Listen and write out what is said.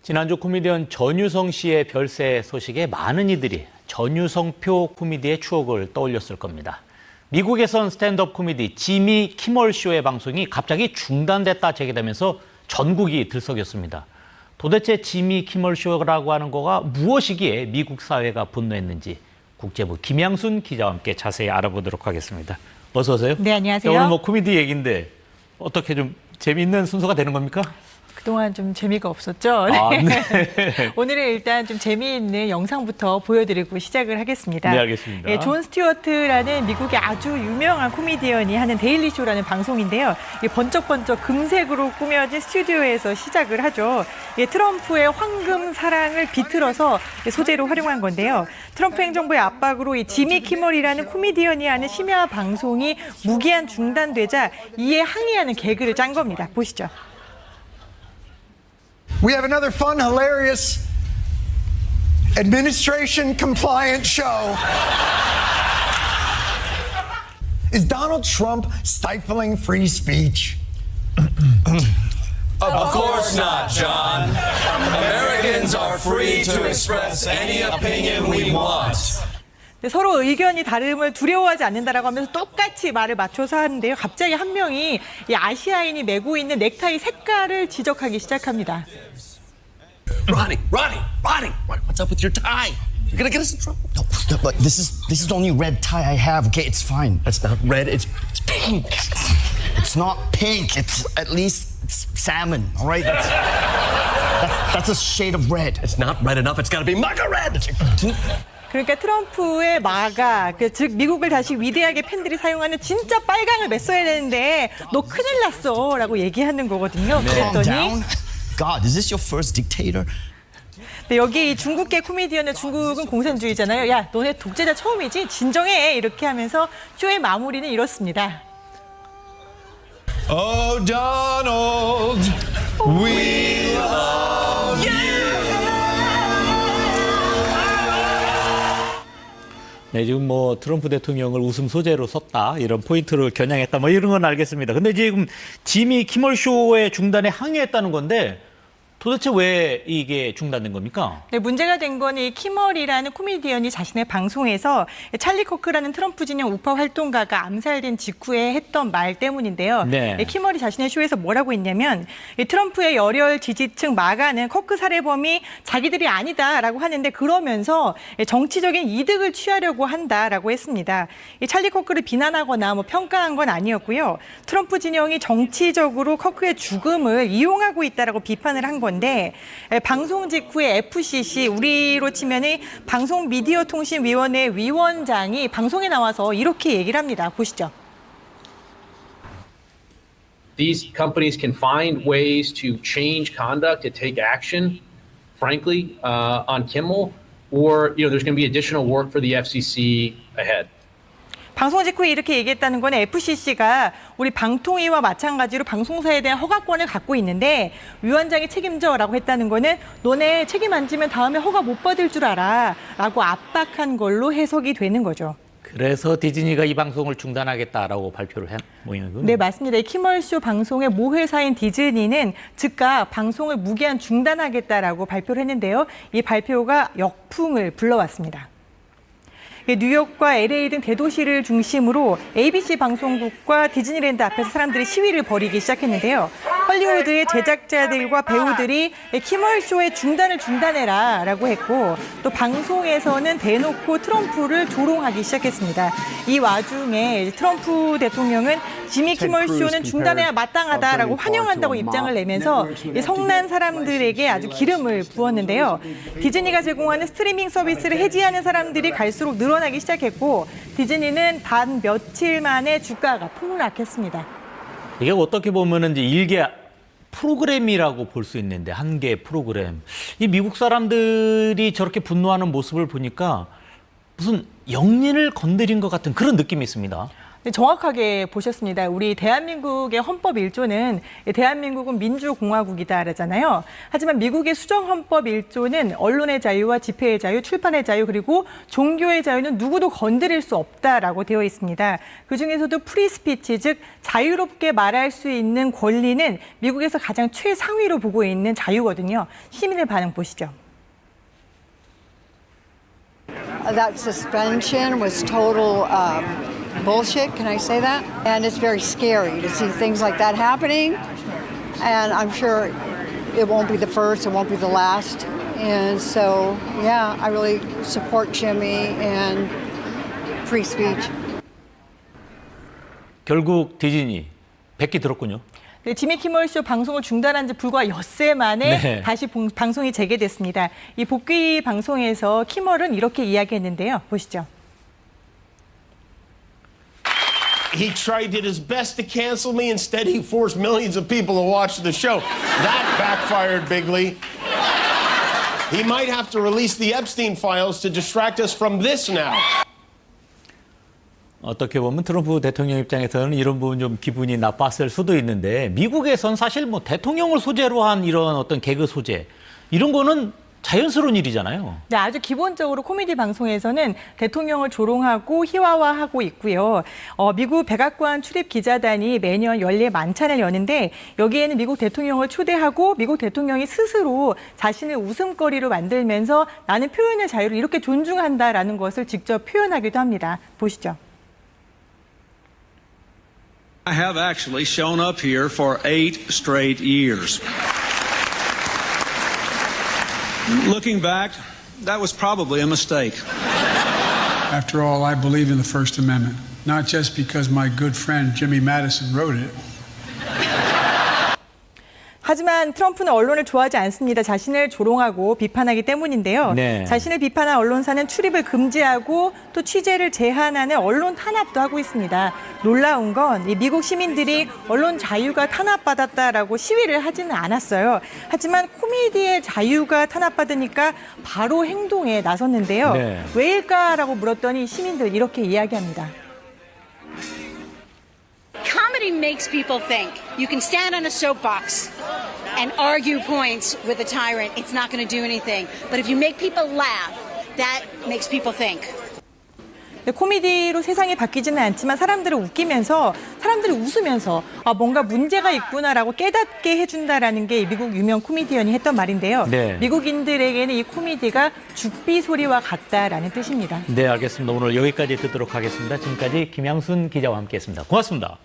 지난주 코미디언 전유성 씨의 별세 소식에 많은 이들이 전유성표 코미디의 추억을 떠올렸을 겁니다. 미국에선 스탠드업 코미디 지미 키멀 쇼의 방송이 갑자기 중단됐다 제기되면서 전국이 들썩였습니다. 도대체 지미 키멀 쇼라고 하는 거가 무엇이기에 미국 사회가 분노했는지 국제부 김양순 기자와 함께 자세히 알아보도록 하겠습니다. 어서 오세요. 네, 안녕하세요. 오늘 코미디 얘기인데 어떻게 좀 재미있는 순서가 되는 겁니까? 그동안 좀 재미가 없었죠? 아, 네. 오늘은 일단 좀 재미있는 영상부터 보여드리고 시작을 하겠습니다. 네, 알겠습니다. 예, 존 스튜어트라는 미국의 아주 유명한 코미디언이 하는 데일리 쇼라는 방송인데요. 번쩍번쩍 금색으로 꾸며진 스튜디오에서 시작을 하죠. 트럼프의 황금 사랑을 비틀어서 소재로 활용한 건데요. 트럼프 행정부의 압박으로 이 지미 키멀이라는 코미디언이 하는 심야 방송이 무기한 중단되자 이에 항의하는 개그를 짠 겁니다. 보시죠. We have another fun, hilarious, administration compliant show. Is Donald Trump stifling free speech? Of course not, John. Americans are free to express any opinion we want. 서로 의견이 다름을 두려워하지 않는다라고 하면서 똑같이 말을 맞춰서 하는데요. 갑자기 한 명이 이 아시아인이 메고 있는 넥타이 색깔을 지적하기 시작합니다. Ronnie, what's up with your tie? You're gonna get us in trouble. No, but this is the only red tie I have. Okay, it's fine. That's not red, it's pink. It's not pink. It's at least it's salmon. All right, that's a shade of red. It's not red enough, it's gotta be maca red. 그러니까 트럼프의 마가, 즉 미국을 다시 위대하게 팬들이 사용하는 진짜 빨강을 맸어야 되는데 너 큰일 났어 라고 얘기하는 거거든요. Calm 그랬더니 down. God, is this your first dictator? 네, 여기 이 중국계 코미디언의 중국은 공산주의잖아요. 야, 너네 독재자 처음이지? 진정해. 이렇게 하면서 쇼의 마무리는 이렇습니다. Oh, Donald, we love you. 네, 지금 트럼프 대통령을 웃음 소재로 썼다, 이런 포인트를 겨냥했다, 이런 건 알겠습니다. 근데 지금 지미 키멀 쇼의 중단에 항의했다는 건데 도대체 왜 이게 중단된 겁니까? 네, 문제가 된 건 이 키멀이라는 코미디언이 자신의 방송에서 찰리 코크라는 트럼프 진영 우파 활동가가 암살된 직후에 했던 말 때문인데요. 네. 키멀이 자신의 쇼에서 뭐라고 했냐면 트럼프의 열혈 지지층 마가는 코크 살해범이 자기들이 아니다라고 하는데 그러면서 정치적인 이득을 취하려고 한다라고 했습니다. 이 찰리 코크를 비난하거나 평가한 건 아니었고요. 트럼프 진영이 정치적으로 코크의 죽음을 이용하고 있다라고 비판을 한 건데 방송 직후에 FCC, 우리로 치면은 방송미디어통신위원회 위원장이 방송에 나와서 이렇게 얘기를 합니다. 보시죠. These companies can find ways to change conduct, to take action, frankly, on Kimmel, or there's going to be additional work for the FCC ahead. 방송 직후에 이렇게 얘기했다는 건 FCC가 우리 방통위와 마찬가지로 방송사에 대한 허가권을 갖고 있는데 위원장이 책임져라고 했다는 거는 너네 책임 안 지면 다음에 허가 못 받을 줄 알아 라고 압박한 걸로 해석이 되는 거죠. 그래서 디즈니가 이 방송을 중단하겠다라고 발표를 한 모양이군요. 네, 맞습니다. 이 키멀쇼 방송의 모회사인 디즈니는 즉각 방송을 무기한 중단하겠다라고 발표를 했는데요. 이 발표가 역풍을 불러왔습니다. 뉴욕과 LA 등 대도시를 중심으로 ABC 방송국과 디즈니랜드 앞에서 사람들이 시위를 벌이기 시작했는데요. 헐리우드의 제작자들과 배우들이 키멀쇼의 중단을 중단해라 라고 했고 또 방송에서는 대놓고 트럼프를 조롱하기 시작했습니다. 이 와중에 트럼프 대통령은 지미 키멀쇼는 중단해야 마땅하다라고 환영한다고 입장을 내면서 성난 사람들에게 아주 기름을 부었는데요. 디즈니가 제공하는 스트리밍 서비스를 해지하는 사람들이 갈수록 늘어나기 시작했고 디즈니는 단 며칠 만에 주가가 폭락했습니다. 이게 어떻게 보면은 이제 일개 프로그램이라고 볼 수 있는데 한 개의 프로그램. 이 미국 사람들이 저렇게 분노하는 모습을 보니까 무슨 영린을 건드린 것 같은 그런 느낌이 있습니다. 정확하게 보셨습니다. 우리 대한민국의 헌법 1조는 대한민국은 민주공화국이다라잖아요. 하지만 미국의 수정헌법 1조는 언론의 자유와 집회의 자유, 출판의 자유, 그리고 종교의 자유는 누구도 건드릴 수 없다라고 되어 있습니다. 그중에서도 프리스피치, 즉 자유롭게 말할 수 있는 권리는 미국에서 가장 최상위로 보고 있는 자유거든요. 시민의 반응 보시죠. That suspension was total bullshit, can I say that? And it's very scary to see things like that happening. And I'm sure it won't be the first, it won't be the last. And so, yeah, I really support Jimmy and free speech. 결국 디즈니 100기 들었군요. 네, 지미 키멀쇼 방송을 중단한 지 불과 엿새 만에 네. 다시 방송이 재개됐습니다. 이 복귀 방송에서 키멀은 이렇게 이야기했는데요. 보시죠. He tried his best to cancel me. Instead, he forced millions of people to watch the show. That backfired bigly. He might have to release the Epstein files to distract us from this now. 어떻게 보면 트럼프 대통령 입장에서는 이런 부분 좀 기분이 나빴을 수도 있는데 미국에선 사실 뭐 대통령을 소재로 한 이런 어떤 개그 소재 이런 거는 자연스러운 일이잖아요. 네, 아주 기본적으로 코미디 방송에서는 대통령을 조롱하고 희화화하고 있고요. 미국 백악관 출입 기자단이 매년 연례 만찬을 여는데 여기에는 미국 대통령을 초대하고 미국 대통령이 스스로 자신을 웃음거리로 만들면서 나는 표현의 자유를 이렇게 존중한다라는 것을 직접 표현하기도 합니다. 보시죠. I have actually shown up here for 8 straight years. Looking back, that was probably a mistake. After all, I believe in the First Amendment, not just because my good friend Jimmy Madison wrote it. 하지만 트럼프는 언론을 좋아하지 않습니다. 자신을 조롱하고 비판하기 때문인데요. 네. 자신을 비판한 언론사는 출입을 금지하고 또 취재를 제한하는 언론 탄압도 하고 있습니다. 놀라운 건 이 미국 시민들이 언론 자유가 탄압받았다라고 시위를 하지는 않았어요. 하지만 코미디의 자유가 탄압받으니까 바로 행동에 나섰는데요. 네. 왜일까라고 물었더니 시민들 이렇게 이야기합니다. Comedy makes people think. You can stand on a soapbox and argue points with a tyrant. It's not going to do anything. But if you make people laugh, that makes people think. 코미디로 세상이 바뀌지는 않지만 사람들을 웃기면서 사람들이 웃으면서 뭔가 문제가 있구나라고 깨닫게 해준다라는 게 미국 유명 코미디언이 했던 말인데요. 네. 미국인들에게는 이 코미디가 죽비 소리와 같다라는 뜻입니다. 네, 알겠습니다. 오늘 여기까지 듣도록 하겠습니다. 지금까지 김양순 기자와 함께했습니다. 고맙습니다.